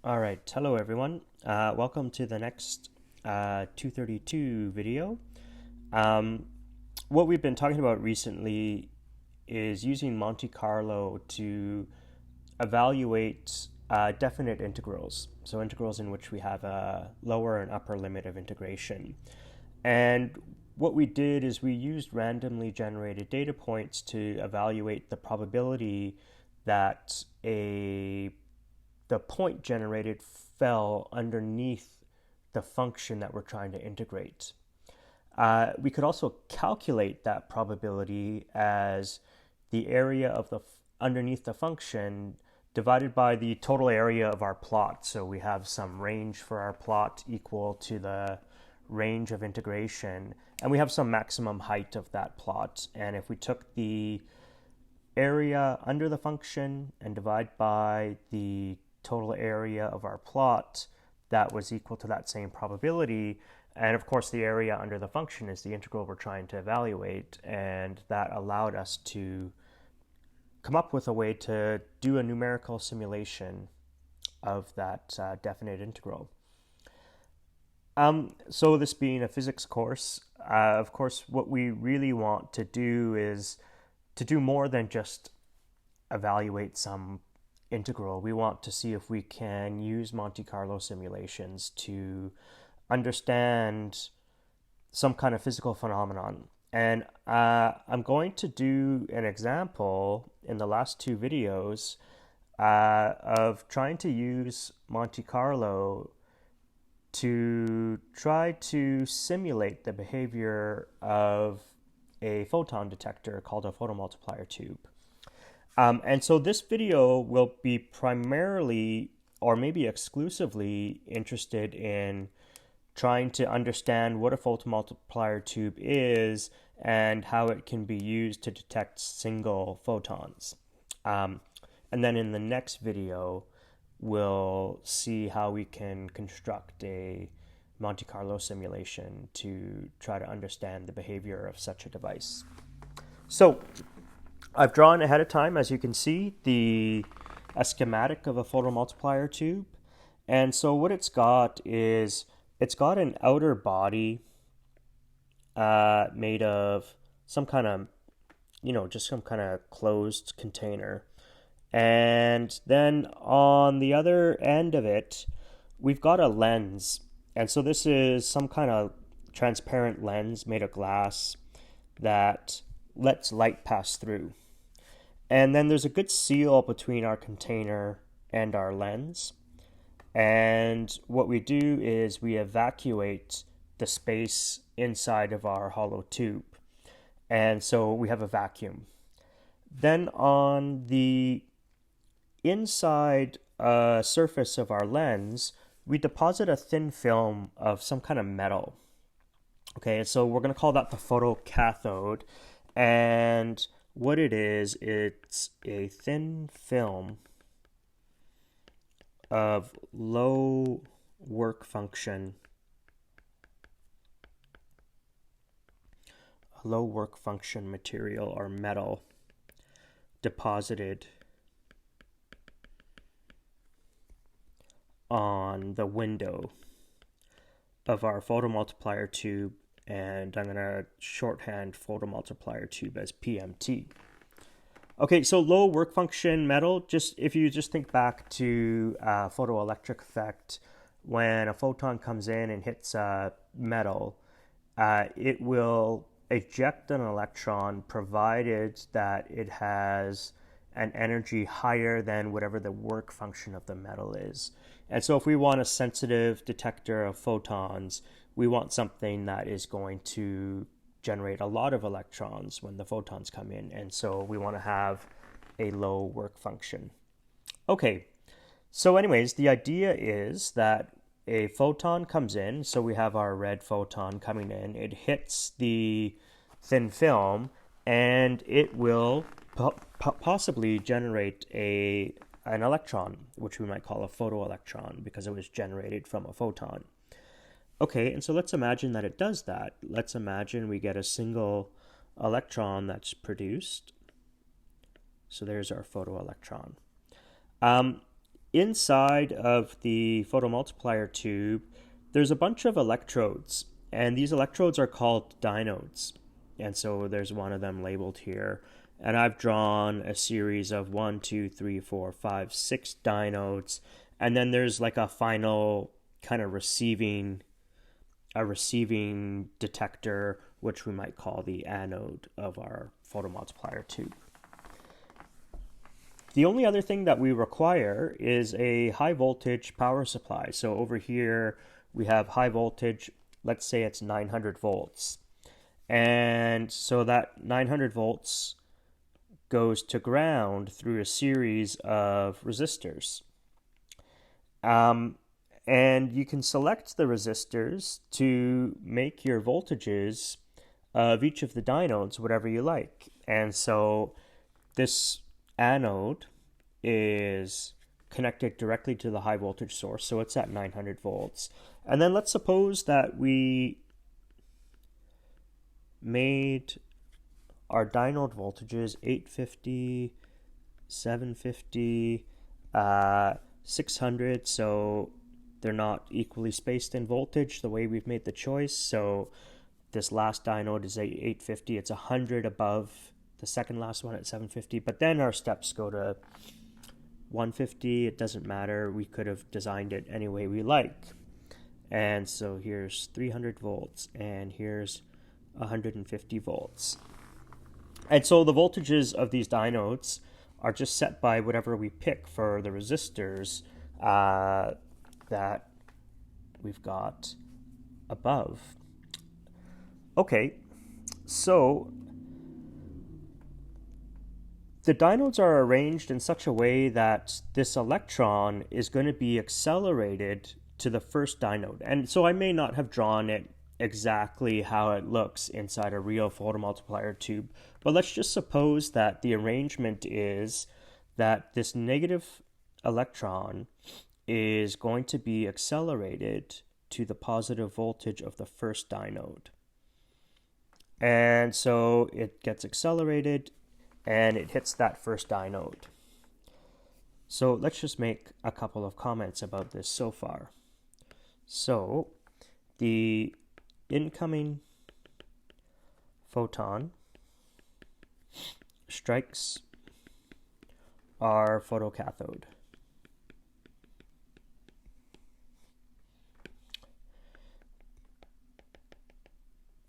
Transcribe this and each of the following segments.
All right, hello everyone. Welcome to the next 232 video. Um, what we've been talking about recently is using Monte Carlo to evaluate definite integrals. So integrals in which we have a lower and upper limit of integration. And what we did is we used randomly generated data points to evaluate the probability that the point generated fell underneath the function that we're trying to integrate. We could also calculate that probability as the area of the underneath the function divided by the total area of our plot. So we have some range for our plot equal to the range of integration, and we have some maximum height of that plot. And if we took the area under the function and divide by the total area of our plot, that was equal to that same probability. And of course, the area under the function is the integral we're trying to evaluate, and that allowed us to come up with a way to do a numerical simulation of that definite integral. So this being a physics course, of course, what we really want to do is to do more than just evaluate some integral. We want to see if we can use Monte Carlo simulations to understand some kind of physical phenomenon. And I'm going to do an example in the last two videos of trying to use Monte Carlo to try to simulate the behavior of a photon detector called a photomultiplier tube. And so this video will be primarily or maybe exclusively interested in trying to understand what a photomultiplier tube is and how it can be used to detect single photons. And then in the next video, we'll see how we can construct a Monte Carlo simulation to try to understand the behavior of such a device. So I've drawn ahead of time, as you can see, a schematic of a photomultiplier tube. And so what it's got is it's got an outer body made of some kind of, just some kind of closed container. And then on the other end of it, we've got a lens. And so this is some kind of transparent lens made of glass that lets light pass through. And then there's a good seal between our container and our lens. And what we do is we evacuate the space inside of our hollow tube. And so we have a vacuum. Then on the inside surface of our lens, we deposit a thin film of some kind of metal. Okay, so we're going to call that the photocathode. And what it is, it's a thin film of low work function material or metal deposited on the window of our photomultiplier tube, and I'm going to shorthand photomultiplier tube as PMT. Okay, so low work function metal, if you think back to photoelectric effect, when a photon comes in and hits metal, it will eject an electron provided that it has an energy higher than whatever the work function of the metal is. And so if we want a sensitive detector of photons, we want something that is going to generate a lot of electrons when the photons come in. And so we want to have a low work function. Okay, so anyways, the idea is that a photon comes in. So we have our red photon coming in. It hits the thin film, and it will possibly generate an electron, which we might call a photoelectron because it was generated from a photon. Okay, and so let's imagine that it does that. Let's imagine we get a single electron that's produced. So there's our photoelectron. inside of the photomultiplier tube, there's a bunch of electrodes, and these electrodes are called diodes. And so there's one of them labeled here. And I've drawn a series of 1, 2, 3, 4, 5, 6 diodes. And then there's like a final kind of receiving detector, which we might call the anode of our photomultiplier tube. The only other thing that we require is a high voltage power supply. So over here we have high voltage, let's say it's 900 volts. And so that 900 volts goes to ground through a series of resistors. And you can select the resistors to make your voltages of each of the diodes whatever you like. And so this anode is connected directly to the high voltage source, so it's at 900 volts. And then let's suppose that we made our diode voltages 850, 750, 600, so they're not equally spaced in voltage the way we've made the choice. So this last diode is 850, it's 100 above the second last one at 750, but then our steps go to 150. It doesn't matter, we could have designed it any way we like. And so here's 300 volts and here's 150 volts. And so the voltages of these diodes are just set by whatever we pick for the resistors that we've got above. Okay, so the diodes are arranged in such a way that this electron is going to be accelerated to the first diode. And so I may not have drawn it exactly how it looks inside a real photomultiplier tube, but let's just suppose that the arrangement is that this negative electron is going to be accelerated to the positive voltage of the first diode. And so it gets accelerated and it hits that first diode. So let's just make a couple of comments about this so far. So the incoming photon strikes our photocathode.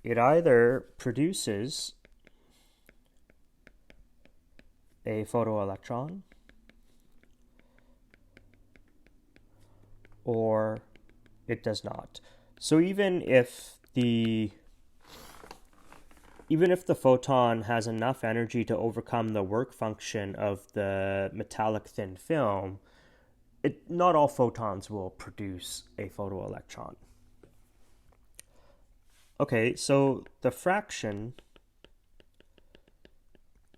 It either produces a photoelectron or it does not. So even if the photon has enough energy to overcome the work function of the metallic thin film, not all photons will produce a photoelectron. Okay, so the fraction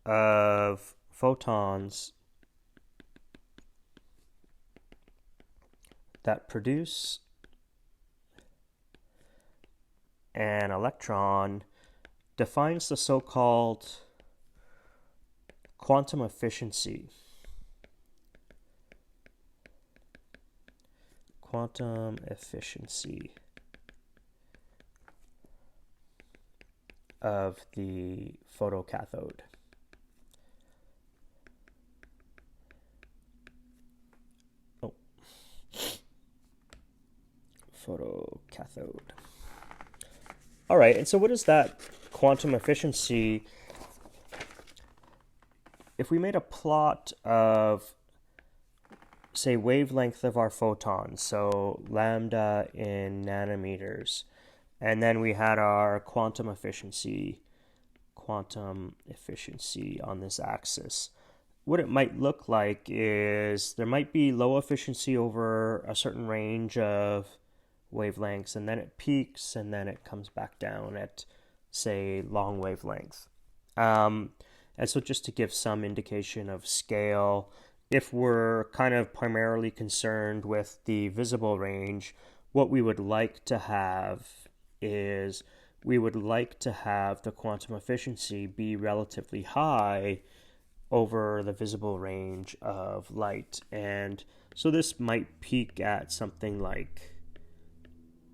of photons that produce an electron defines the so-called quantum efficiency. Quantum efficiency of the photocathode. Photocathode. All right, and so what is that quantum efficiency? If we made a plot of, say, wavelength of our photons, so lambda in nanometers, and then we had our quantum efficiency on this axis. What it might look like is there might be low efficiency over a certain range of wavelengths, and then it peaks, and then it comes back down at, say, long wavelength. And so just to give some indication of scale, if we're kind of primarily concerned with the visible range, what we would like to have is we would like to have the quantum efficiency be relatively high over the visible range of light. And So this might peak at something like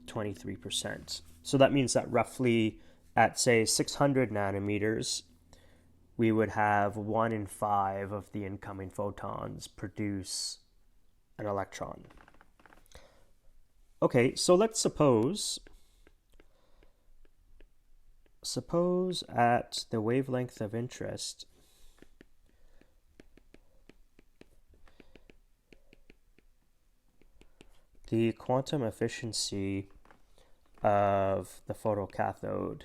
23%. So that means that roughly at, say, 600 nanometers, we would have 1 in 5 of the incoming photons produce an electron. Okay, so let's suppose at the wavelength of interest, the quantum efficiency of the photocathode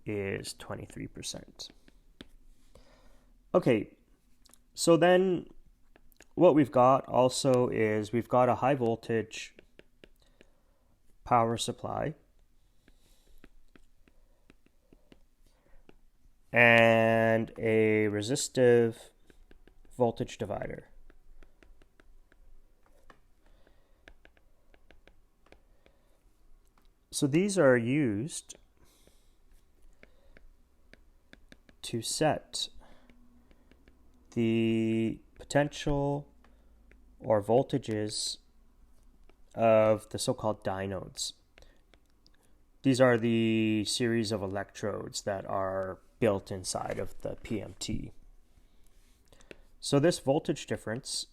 is 23%. Okay, so then what we've got also is we've got a high voltage power supply and a resistive voltage divider. So these are used to set the potential or voltages of the so-called diodes. These are the series of electrodes that are built inside of the PMT. So this voltage difference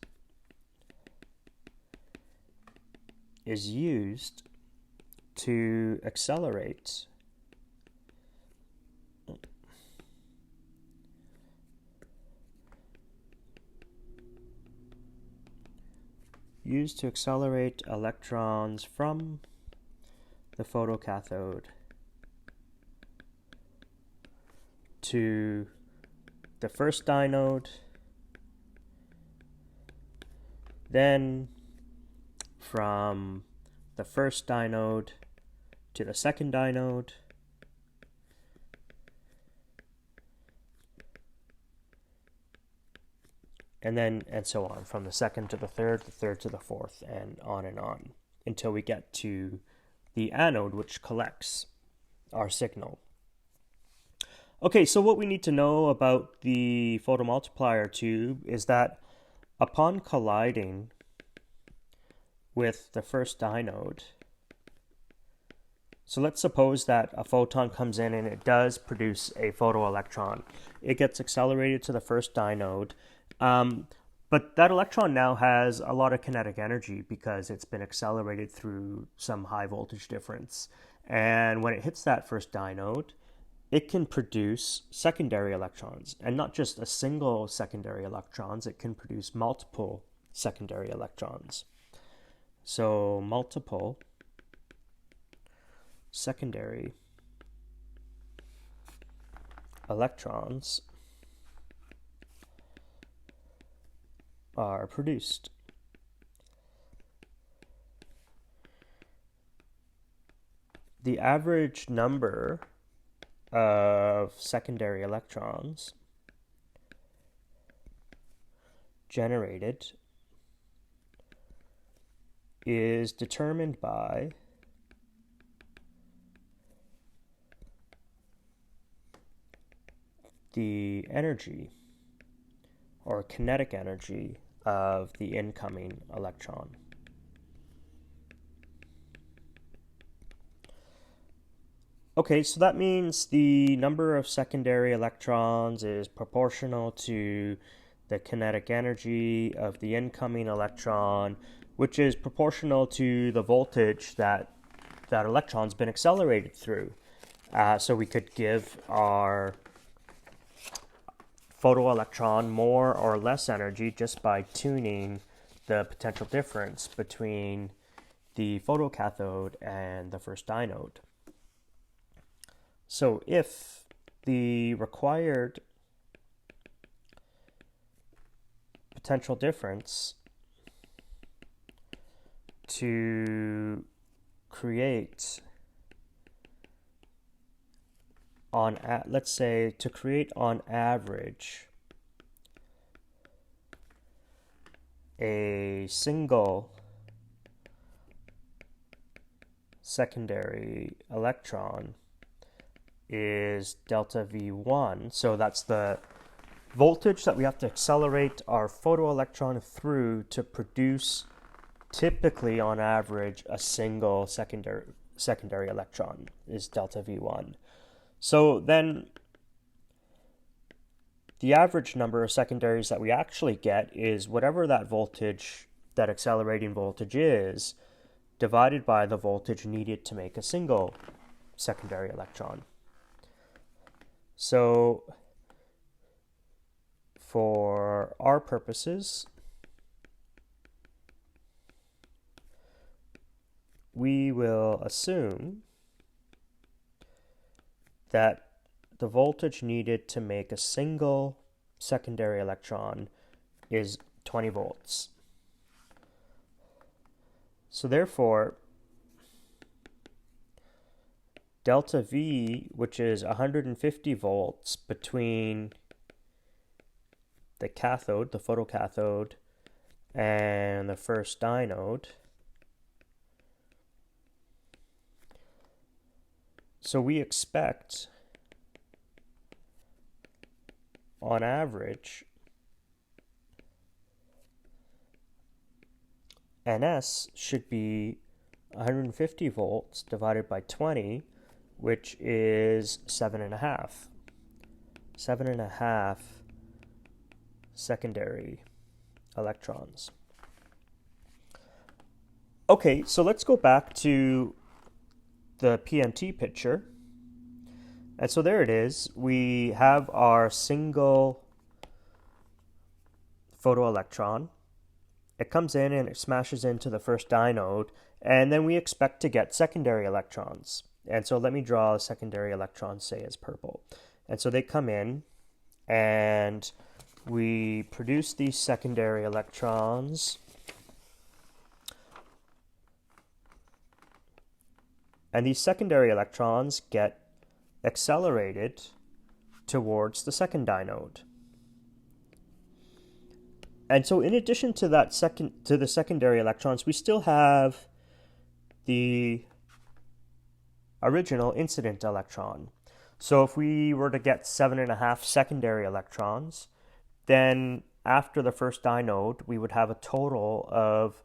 is used to accelerate electrons from the photocathode to the first dynode, then from the first dynode to the second dynode, and so on, from the second to the third to the fourth, and on, until we get to the anode, which collects our signal. Okay, so what we need to know about the photomultiplier tube is that upon colliding with the first dynode, so let's suppose that a photon comes in and it does produce a photoelectron. It gets accelerated to the first dynode, but that electron now has a lot of kinetic energy because it's been accelerated through some high voltage difference. And when it hits that first dynode, it can produce secondary electrons, and not just a single secondary electrons, it can produce multiple secondary electrons. So multiple secondary electrons are produced. The average number of secondary electrons generated is determined by the energy or kinetic energy of the incoming electron. Okay, so that means the number of secondary electrons is proportional to the kinetic energy of the incoming electron, which is proportional to the voltage that that electron's been accelerated through. So we could give our photoelectron more or less energy just by tuning the potential difference between the photocathode and the first dynode. So if the required potential difference to create on average a single secondary electron is delta V1. So that's the voltage that we have to accelerate our photoelectron through to produce, typically on average, a single secondary electron is delta V1. So then the average number of secondaries that we actually get is whatever that voltage, that accelerating voltage is, divided by the voltage needed to make a single secondary electron. So for our purposes, we will assume that the voltage needed to make a single secondary electron is 20 volts. So therefore, delta V, which is 150 volts between the cathode, the photocathode, and the first dynode. So we expect, on average, NS should be 150 volts divided by 20, which is 7.5. 7.5 secondary electrons. Okay, so let's go back to the PMT picture. And so there it is. We have our single photoelectron. It comes in and it smashes into the first dynode, and then we expect to get secondary electrons. And so let me draw a secondary electron, say, as purple. And so they come in, and we produce these secondary electrons. And these secondary electrons get accelerated towards the second dynode. And so in addition to that the secondary electrons, we still have the original incident electron. So if we were to get 7.5 secondary electrons, then after the first dynode, we would have a total of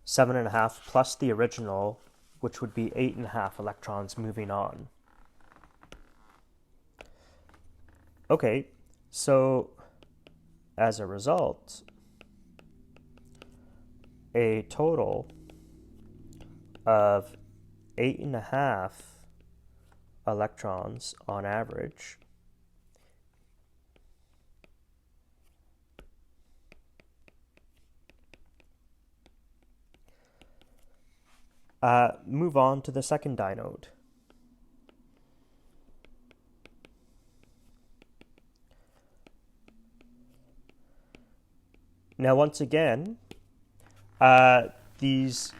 7.5 plus the original, which would be 8.5 electrons moving on. Okay, so as a result, a total of 8.5 electrons on average move on to the second dynode. Now, once again, these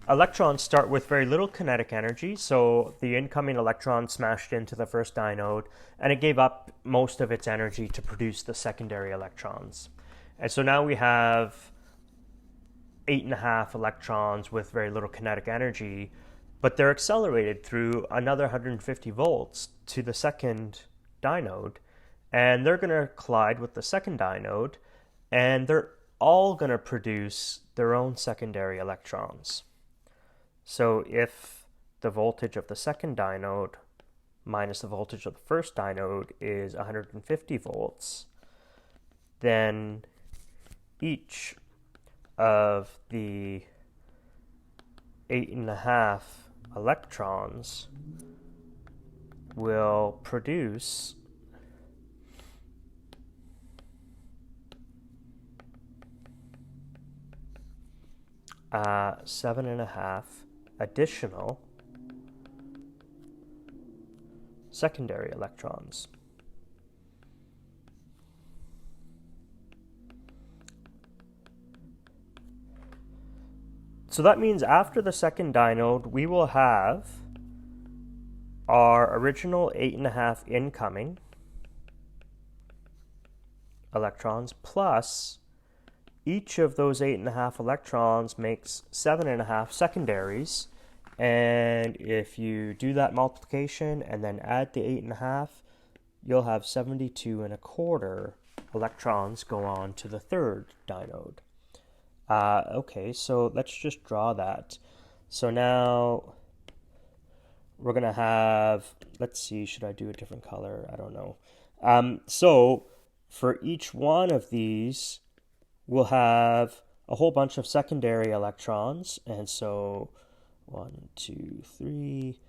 electrons start with very little kinetic energy, so the incoming electron smashed into the first dynode, and it gave up most of its energy to produce the secondary electrons. And so now we have 8.5 electrons with very little kinetic energy, but they're accelerated through another 150 volts to the second dynode, and they're going to collide with the second dynode, and they're all going to produce their own secondary electrons. So if the voltage of the second dynode minus the voltage of the first dynode is 150 volts, then each of the 8.5 electrons will produce 7.5 additional secondary electrons. So that means after the second dynode, we will have our original 8.5 incoming electrons plus each of those 8.5 electrons makes 7.5 secondaries, and if you do that multiplication and then add the 8.5, you'll have 72.25 electrons go on to the third dynode. Okay, so let's just draw that. So now we're going to have, let's see, should I do a different color? I don't know. So for each one of these, we'll have a whole bunch of secondary electrons. And so 1, 2, 3.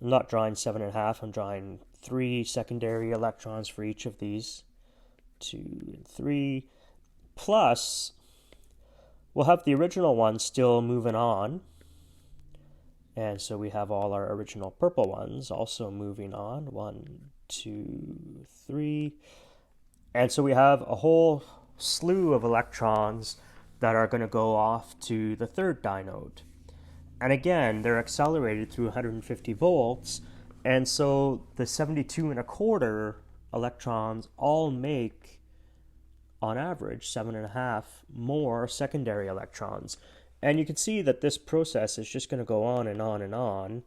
I'm not drawing 7.5. I'm drawing 3 secondary electrons for each of these. 2 and 3. Plus, we'll have the original one still moving on. And so we have all our original purple ones also moving on. 1, 2, 3. And so we have a whole slew of electrons that are going to go off to the third dynode. And again, they're accelerated through 150 volts. And so the 72.25 electrons all make, on average, 7.5 more secondary electrons. And you can see that this process is just going to go on and on and on.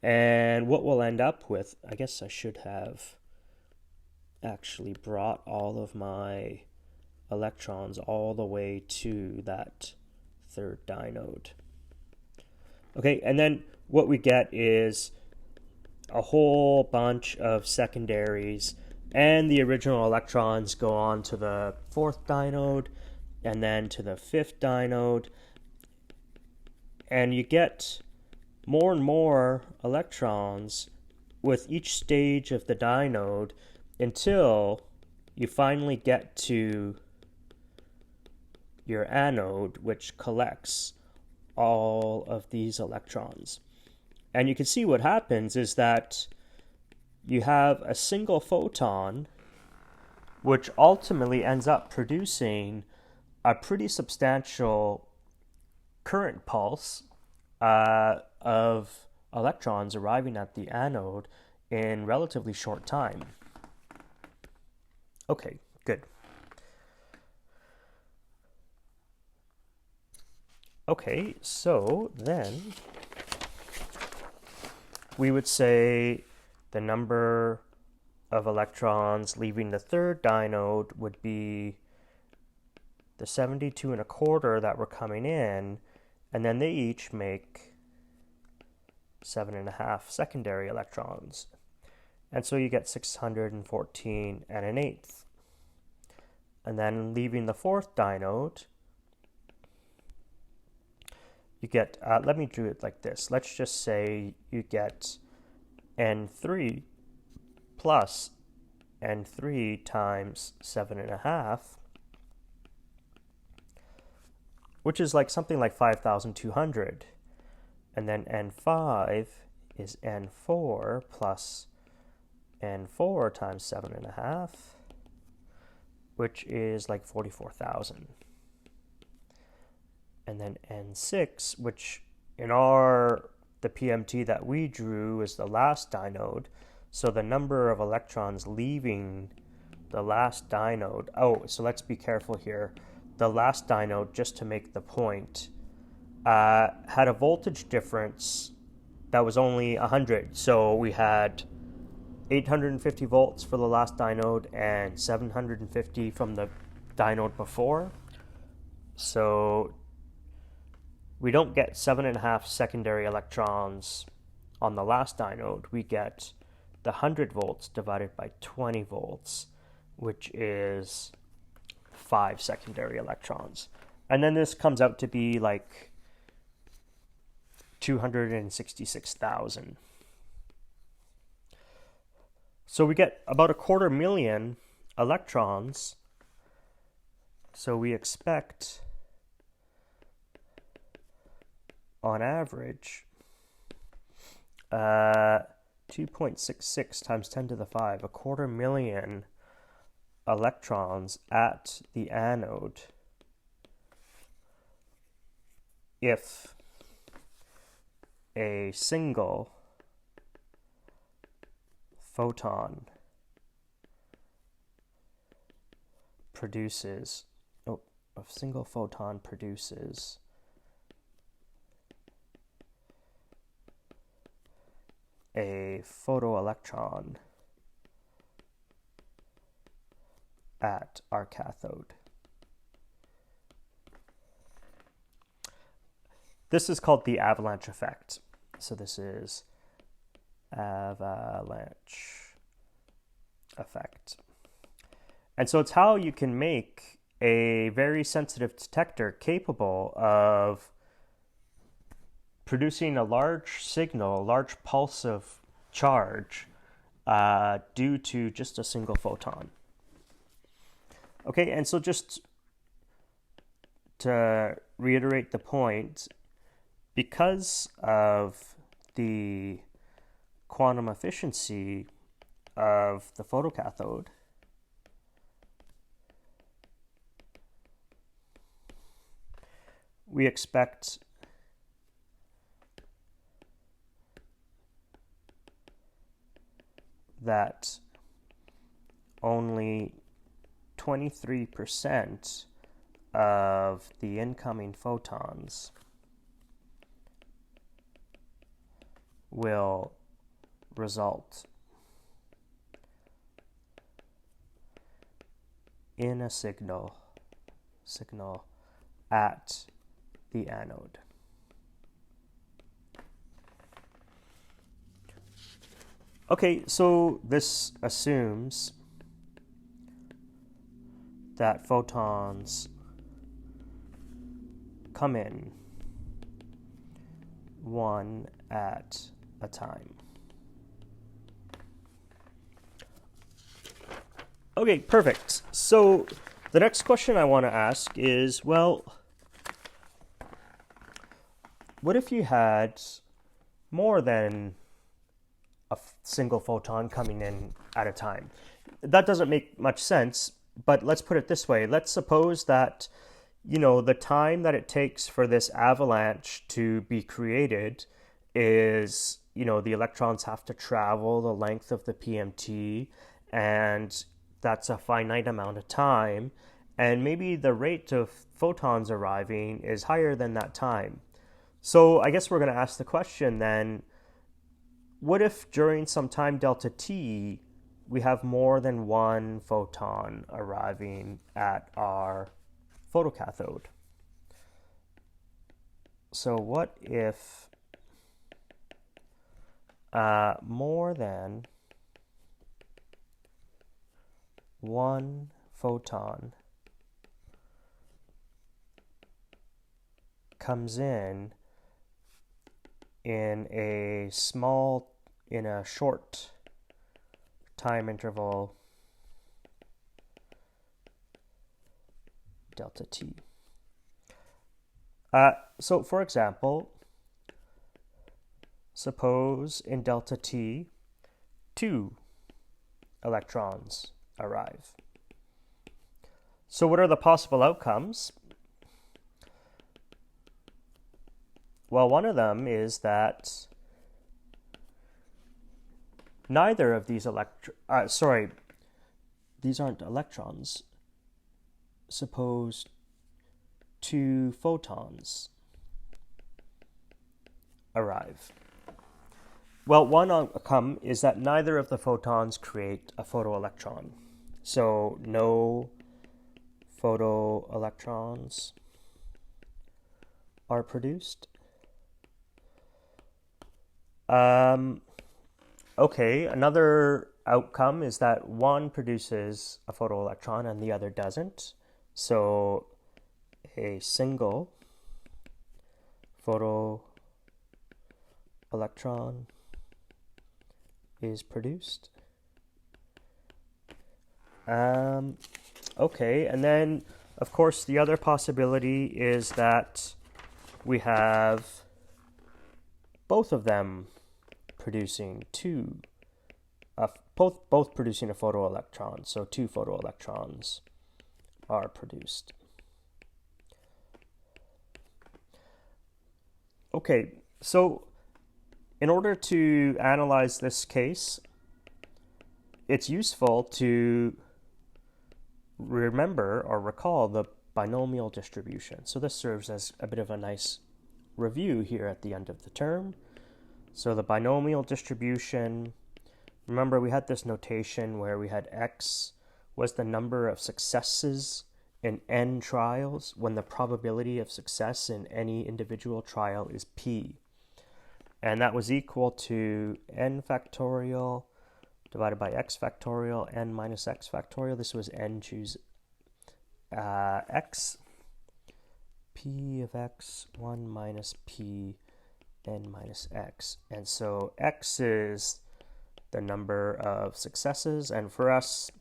And what we'll end up with, I guess I should have actually brought all of my electrons all the way to that third dynode. Okay, and then what we get is a whole bunch of secondaries, and the original electrons go on to the fourth dynode, and then to the fifth dynode, and you get more and more electrons with each stage of the dynode until you finally get to your anode, which collects all of these electrons. And you can see what happens is that you have a single photon which ultimately ends up producing a pretty substantial current pulse of electrons arriving at the anode in relatively short time. Okay, good. Okay, so then we would say the number of electrons leaving the third dynode would be the 72.25 that were coming in, and then they each make 7.5 secondary electrons. And so you get 614 and an eighth. And then leaving the fourth dynode, you get, let me do it like this. Let's just say you get N3 plus N3 times 7.5, which is like something like 5,200. And then N5 is N4 plus N4 times 7.5, which is like 44,000. And then N6, which in the PMT that we drew is the last dynode. So the number of electrons leaving the last dynode, so let's be careful here. The last dynode, just to make the point, had a voltage difference that was only 100. So we had 850 volts for the last dynode and 750 from the dynode before. So we don't get 7.5 secondary electrons on the last dynode. We get the 100 volts divided by 20 volts, which is 5 secondary electrons. And then this comes out to be like 266,000. So we get about 250,000 electrons. So we expect, on average, 2.66 times 10 to the 5, 250,000 electrons at the anode if a single photon produces a photoelectron at our cathode. This is called the avalanche effect. So this is avalanche effect. And so it's how you can make a very sensitive detector capable of producing a large signal, a large pulse of charge due to just a single photon. Okay, and so just to reiterate the point, because of the quantum efficiency of the photocathode, we expect that only 23% of the incoming photons will result in a signal at the anode. Okay, so this assumes that photons come in one at a time. Okay, perfect. So the next question I want to ask is, well, what if you had more than a single photon coming in at a time? That doesn't make much sense, but let's put it this way. Let's suppose that, the time that it takes for this avalanche to be created is, the electrons have to travel the length of the PMT, and that's a finite amount of time, and maybe the rate of photons arriving is higher than that time. So I guess we're going to ask the question then, what if during some time delta t, we have more than one photon arriving at our photocathode? So what if more than one photon comes in a short time interval delta t. So for example, suppose in delta t, 2 electrons arrive. So what are the possible outcomes? Well, one of them is that neither of these these aren't electrons. Suppose 2 photons arrive. Well, one outcome is that neither of the photons create a photoelectron. So no photoelectrons are produced. Okay, another outcome is that one produces a photoelectron and the other doesn't. So a single photoelectron is produced. Okay, and then of course the other possibility is that we have both of them producing both producing a photoelectron, so 2 photoelectrons are produced. Okay, so in order to analyze this case, it's useful to remember or recall the binomial distribution. So this serves as a bit of a nice review here at the end of the term. So the binomial distribution, remember we had this notation where we had x was the number of successes in n trials when the probability of success in any individual trial is p. And that was equal to n factorial divided by x factorial, n minus x factorial. This was n choose x, p of x, 1 minus p, n minus x. And so x is the number of successes, and for us,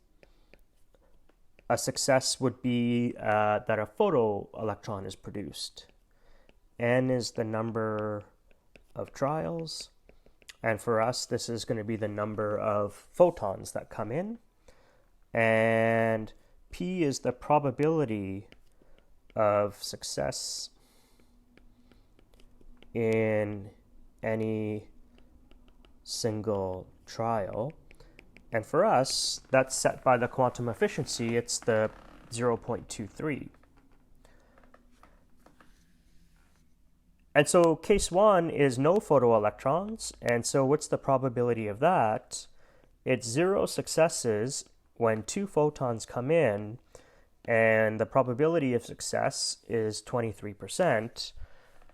a success would be that a photoelectron is produced. N is the number of trials, and for us, this is going to be the number of photons that come in. And P is the probability of success in any single trial. And for us, that's set by the quantum efficiency. It's the 0.23. And so case 1 is no photoelectrons. And so what's the probability of that? It's 0 successes when 2 photons come in, and the probability of success is 23%.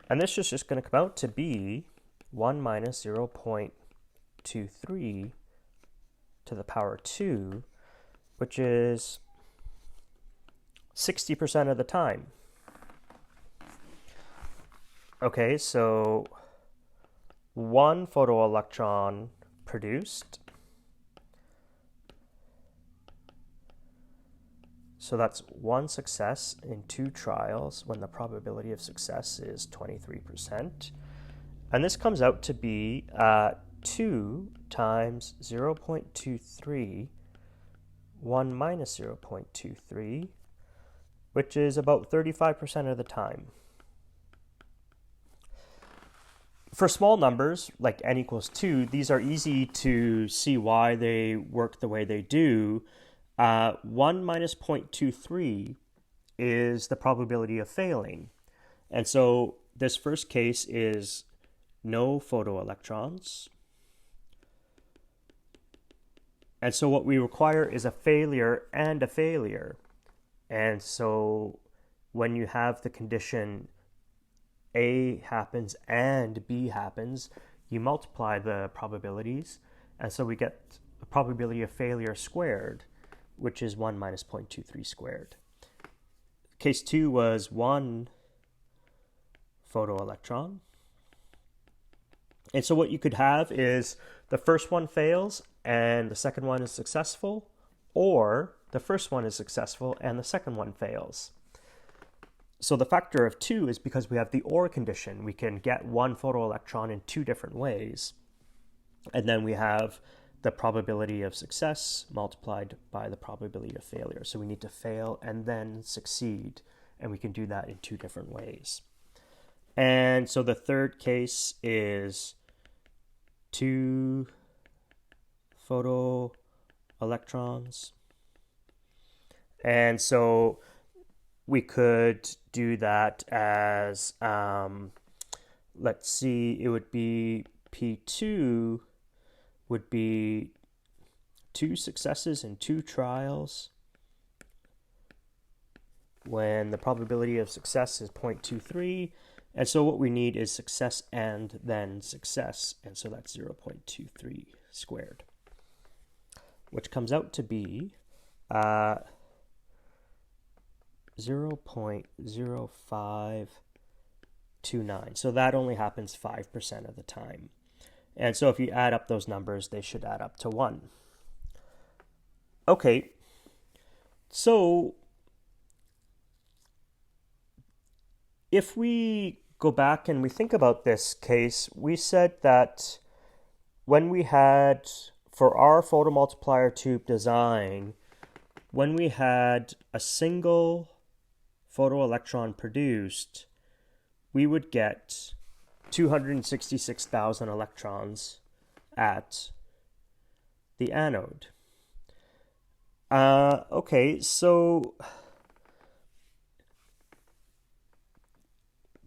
And this is just going to come out to be 1 minus 0.23 to the power 2, which is 60% of the time. Okay, so 1 photoelectron produced. So that's 1 success in 2 trials when the probability of success is 23%. And this comes out to be 2 times 0.23, 1 minus 0.23, which is about 35% of the time. For small numbers, like n equals 2, these are easy to see why they work the way they do. 1 minus 0.23 is the probability of failing. And so this first case is no photoelectrons. And so what we require is a failure and a failure. And so when you have the condition A happens and B happens, you multiply the probabilities, and so we get the probability of failure squared, which is 1 minus 0.23 squared. Case 2 was 1 photoelectron. And so what you could have is the first one fails and the second one is successful, or the first one is successful and the second one fails. So the factor of 2 is because we have the OR condition. We can get 1 photoelectron in 2 different ways. And then we have the probability of success multiplied by the probability of failure. So we need to fail and then succeed. And we can do that in 2 different ways. And so the third case is 2 photoelectrons. And so we could do that as, let's see, it would be P2 would be 2 successes in 2 trials when the probability of success is 0.23. And so what we need is success and then success. And so that's 0.23 squared, which comes out to be 0.0529. So that only happens 5% of the time. And so if you add up those numbers, they should add up to 1. Okay, so if we go back and we think about this case, we said that when we had, for our photomultiplier tube design, when we had a single photoelectron produced, we would get 266,000 electrons at the anode. Okay, so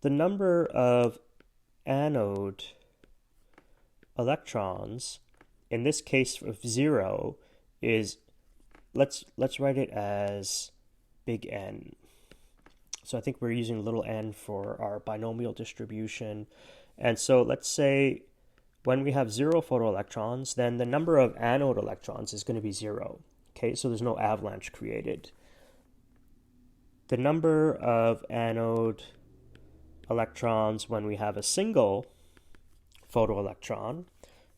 the number of anode electrons, in this case of 0, is let's write it as big N. So I think we're using little n for our binomial distribution. And so let's say when we have 0 photoelectrons, then the number of anode electrons is going to be 0. Okay, so there's no avalanche created. The number of anode electrons when we have a single photoelectron,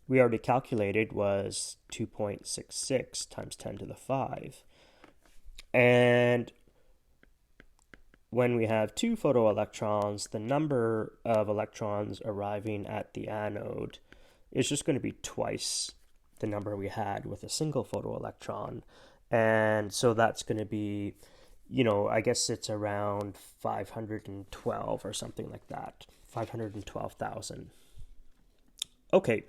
we already calculated, was 2.66 times 10 to the 5. And when we have 2 photoelectrons, the number of electrons arriving at the anode is just going to be twice the number we had with a single photoelectron. And so that's going to be, I guess it's around 512 or something like that. 512,000. Okay.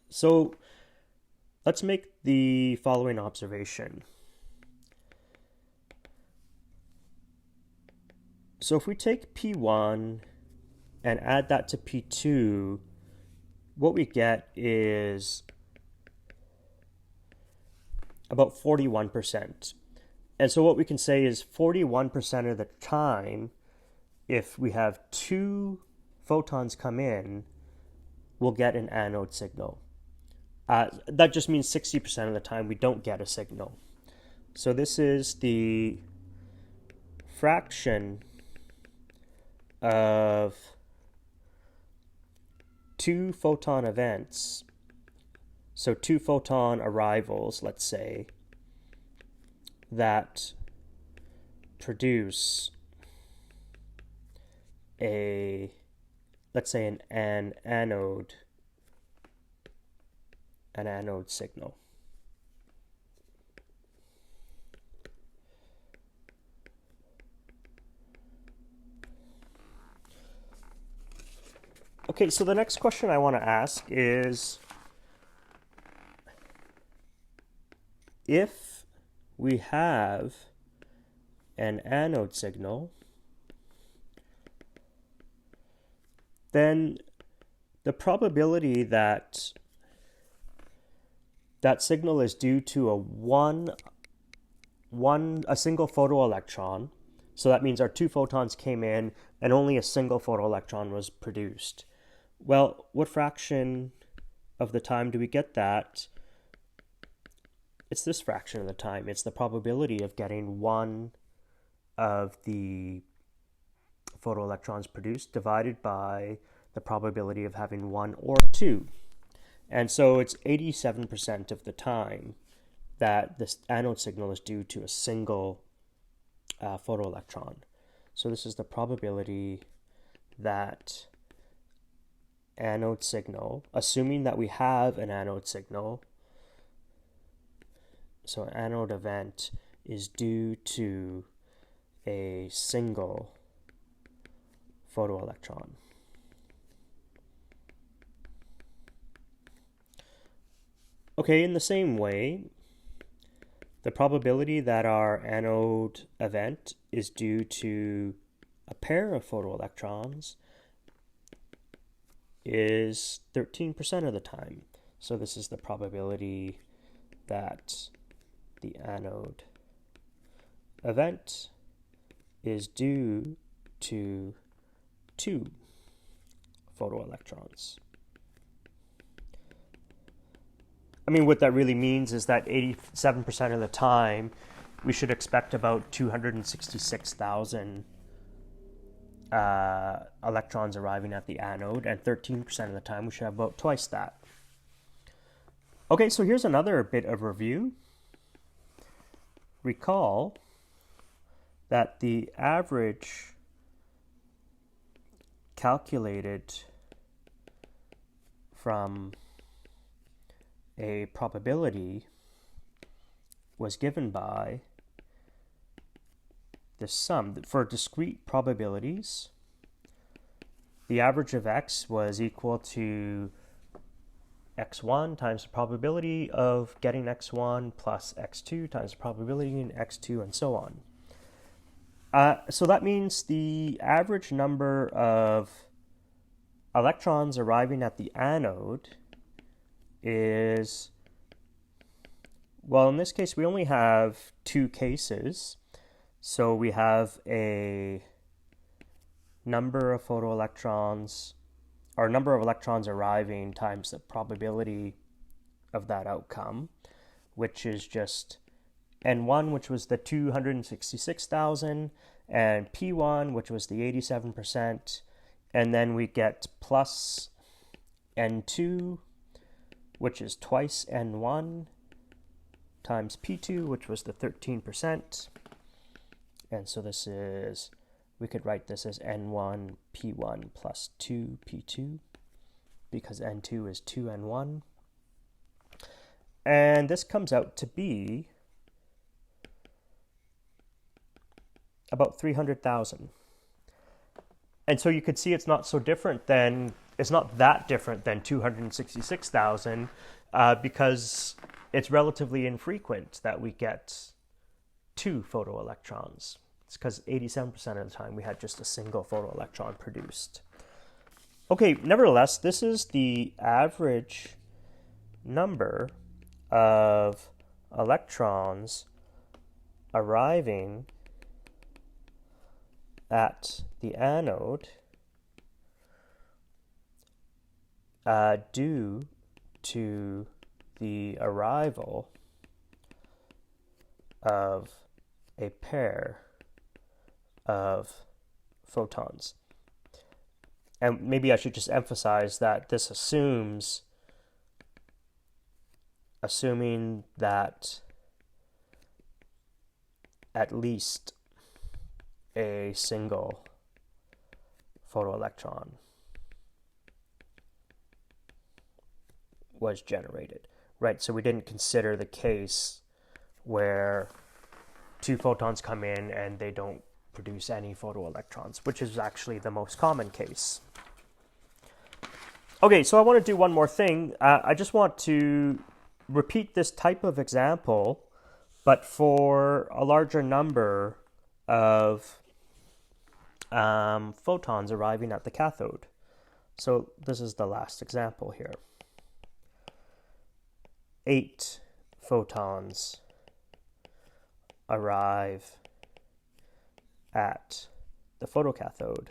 So let's make the following observation. So if we take P1 and add that to P2, what we get is about 41%. And so what we can say is 41% of the time, if we have 2 photons come in, we'll get an anode signal. That just means 60% of the time we don't get a signal. So this is the fraction of 2 photon events, so 2 photon arrivals, let's say, that produce let's say an anode signal. Okay, so the next question I want to ask is, if we have an anode signal, then the probability that that signal is due to a single photoelectron, so that means our 2 photons came in and only a single photoelectron was produced. Well, what fraction of the time do we get that? It's this fraction of the time. It's the probability of getting 1 of the photoelectrons produced divided by the probability of having 1 or 2. And so it's 87% of the time that this anode signal is due to a single photoelectron. So this is the probability that anode signal, assuming that we have an anode signal, so an anode event is due to a single photoelectron. Okay, in the same way, the probability that our anode event is due to a pair of photoelectrons is 13% of the time. So this is the probability that the anode event is due to 2 photoelectrons. I mean, what that really means is that 87% of the time, we should expect about 266,000 electrons arriving at the anode, and 13% of the time, we should have about twice that. Okay, so here's another bit of review. Recall that the average calculated from a probability was given by the sum. For discrete probabilities, the average of x was equal to x1 times the probability of getting x1 plus x2 times the probability in x2, and so on. So that means the average number of electrons arriving at the anode is Well, in this case, we only have two cases. So we have a number of photoelectrons, or number of electrons arriving times the probability of that outcome, which is just N1, which was the 266,000, and P1, which was the 87%, and then we get plus N2, which is twice N1, times P2, which was the 13%. And so this is, we could write this as N1 P1 plus 2 P2, because N2 is 2 N1. And this comes out to be about 300,000. And so you could see it's not so different than, it's not that different than 266,000 because it's relatively infrequent that we get two photoelectrons. It's because 87% of the time we had just a single photoelectron produced. Okay, nevertheless, this is the average number of electrons arriving at the anode due to the arrival of a pair of photons. And maybe I should just emphasize that this assuming that at least a single photoelectron was generated, right? So we didn't consider the case where two photons come in and they don't produce any photoelectrons, which is actually the most common case. Okay, so I want to do one more thing. I just want to repeat this type of example, but for a larger number of photons arriving at the cathode. So this is the last example here. 8 photons arrive at the photocathode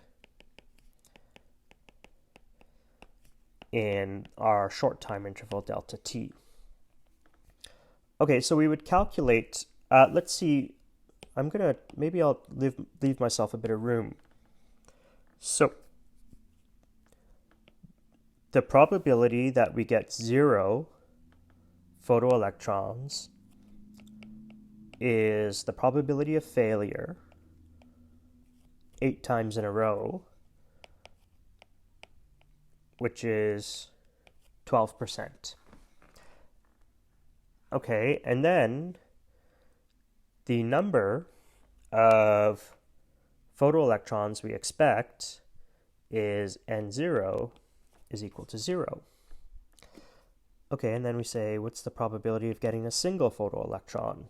in our short time interval delta t. Okay, so we would calculate, let's see, maybe I'll leave myself a bit of room. So the probability that we get 0 photoelectrons is the probability of failure 8 times in a row, which is 12%. Okay, and then the number of photoelectrons we expect is N0 is equal to 0. Okay, and then we say, what's the probability of getting a single photoelectron?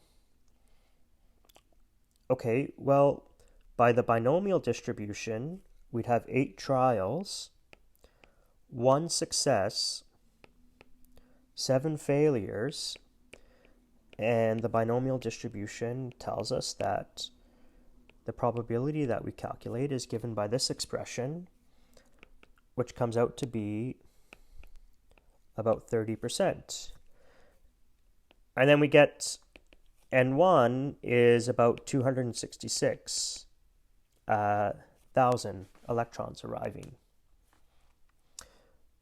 Okay, well, by the binomial distribution, we'd have 8 trials, 1 success, 7 failures, and the binomial distribution tells us that the probability that we calculate is given by this expression, which comes out to be about 30%. And then we get N1 is about 266,000 electrons arriving.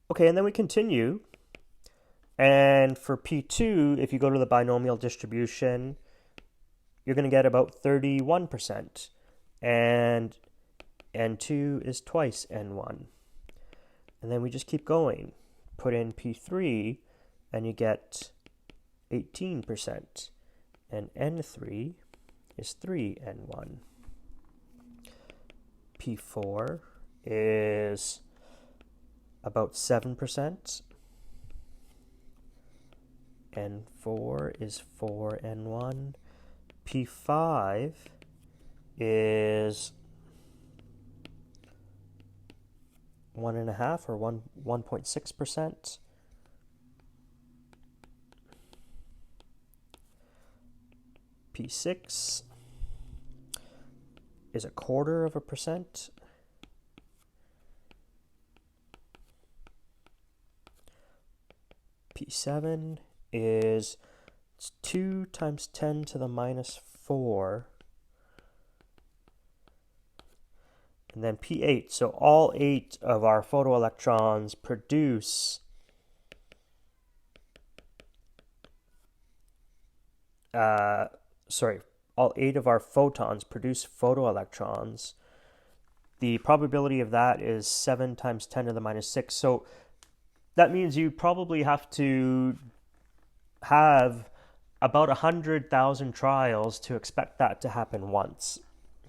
Okay, and then we continue. And for P2, if you go to the binomial distribution, you're going to get about 31%. And N2 is twice N1. And then we just keep going. Put in P3, and you get 18%. And N3 is 3N1. P4 is about 7%. N4 is 4N1. P5 is 1.5 or 1.6%. P6 is 0.25%. P7 is 2 times 10 to the minus 4. And then P8, so all 8 of our photoelectrons produce all 8 of our photons produce photoelectrons. The probability of that is 7 times 10 to the minus 6. So that means you probably have to have about 100,000 trials to expect that to happen once.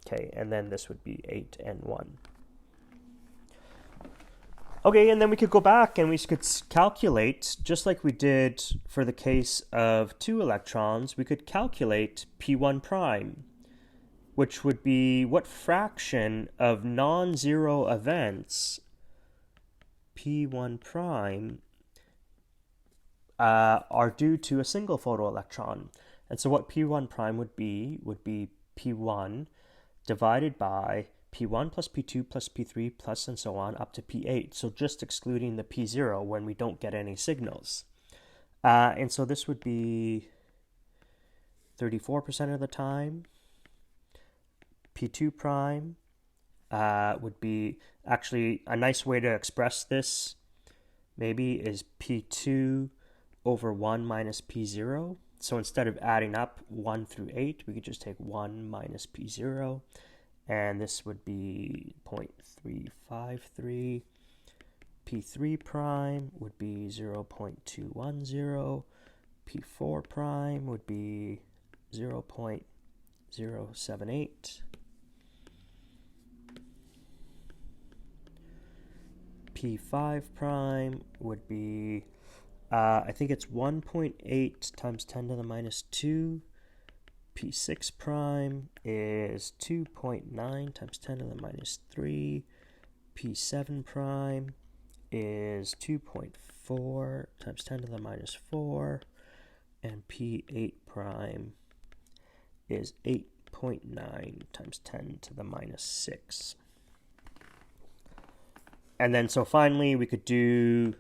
Okay, and then this would be 8 and 1. Okay, and then we could go back and we could calculate, just like we did for the case of 2 electrons, we could calculate P1 prime, which would be what fraction of non-zero events P1 prime are due to a single photoelectron. And so what P1 prime would be P1 divided by P1 plus P2 plus P3 plus and so on up to P8. So just excluding the P0 when we don't get any signals. And so this would be 34% of the time. P2 prime would be actually a nice way to express this maybe is P2 over 1 minus P0. So instead of adding up 1 through 8, we could just take 1 minus P0, and this would be 0.353. P3 prime would be 0.210. P4 prime would be 0.078. P5 prime would be I think it's 1.8 times 10 to the minus 2. P6 prime is 2.9 times 10 to the minus 3. P7 prime is 2.4 times 10 to the minus 4. And P8 prime is 8.9 times 10 to the minus 6. And then so finally we could do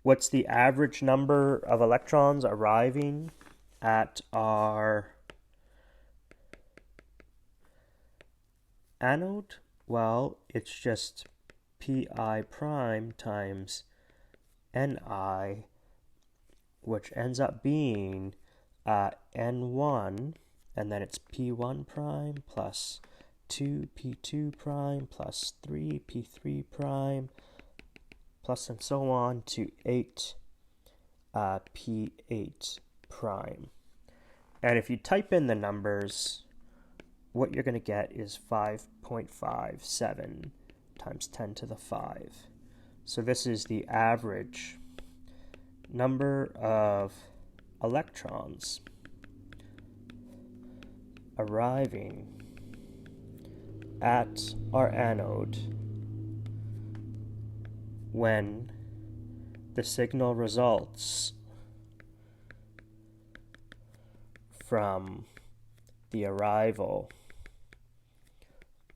what's the average number of electrons arriving at our anode? Well, it's just Pi prime times Ni, which ends up being N1, and then it's P1 prime plus 2 P2 prime plus 3 P3 prime plus and so on to 8 P8 prime. And if you type in the numbers, what you're going to get is 5.57 times 10 to the 5. So this is the average number of electrons arriving at our anode when the signal results from the arrival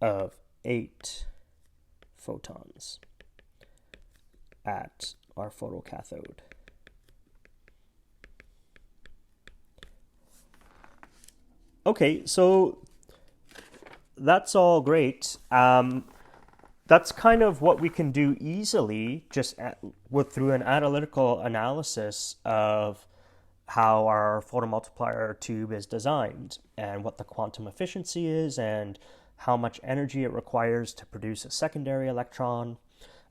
of 8 photons at our photocathode. Okay, so that's all great. That's kind of what we can do easily just through an analytical analysis of how our photomultiplier tube is designed and what the quantum efficiency is and how much energy it requires to produce a secondary electron.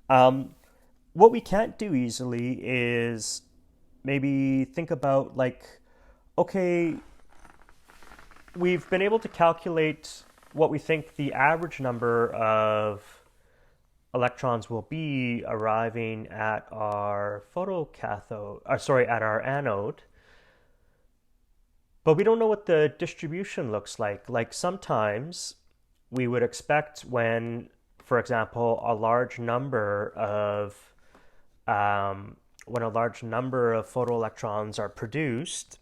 What we can't do easily is maybe think about okay, we've been able to calculate what we think the average number of electrons will be arriving at our at our anode. But we don't know what the distribution looks like. Like sometimes we would expect when, for example, a large number of photoelectrons are produced,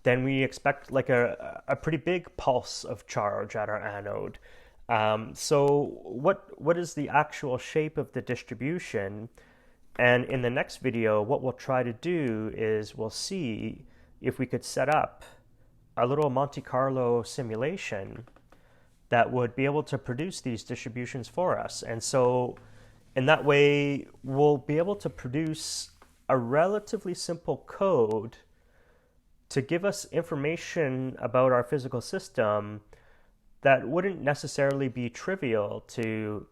then we expect like a pretty big pulse of charge at our anode. So what is the actual shape of the distribution? And in the next video, what we'll try to do is we'll see if we could set up a little Monte Carlo simulation that would be able to produce these distributions for us. And so in that way, we'll be able to produce a relatively simple code to give us information about our physical system that wouldn't necessarily be trivial to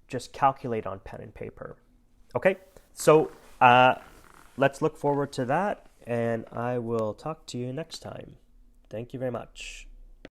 just calculate on pen and paper. Okay, so let's look forward to that, and I will talk to you next time. Thank you very much.